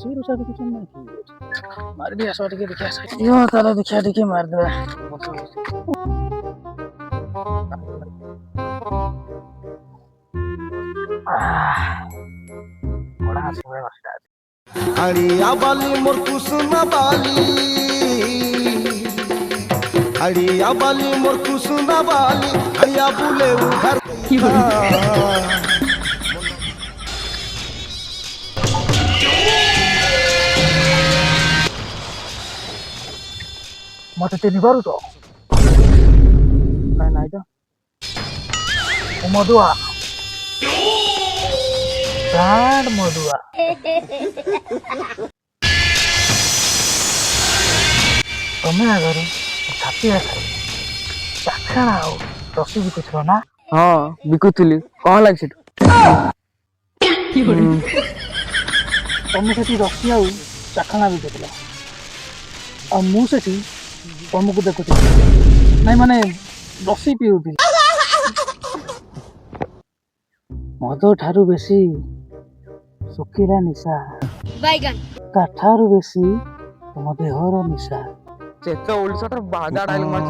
रस्सी रुसा भी कुछ नहीं मार दिया सौ टिके देखिए यो ताला देखिए टिके मार दे बड़ा सुबह बस्ता अड़िया बाली मोर कुसुमा बाली अड़िया बाली मोर कुसुमा बाली अड़िया बुले उधर मत ते निबारु तो नहीं तो मधुआ ब्रांड मधुआ तुम्हें अगर छाती चाखणा आ रसी बिकुथल ना हाँ बिकुली कौन लगे तुम से रसी आ चाखणा बिकुल आ मुझे तुमको देखुती नहीं माने रसी पीऊती मधु ठारू बेसी सुखीरा निशा ठारू बेसी तुम देहर निशा से तो ओल्ड सटर बागा डायलॉग मार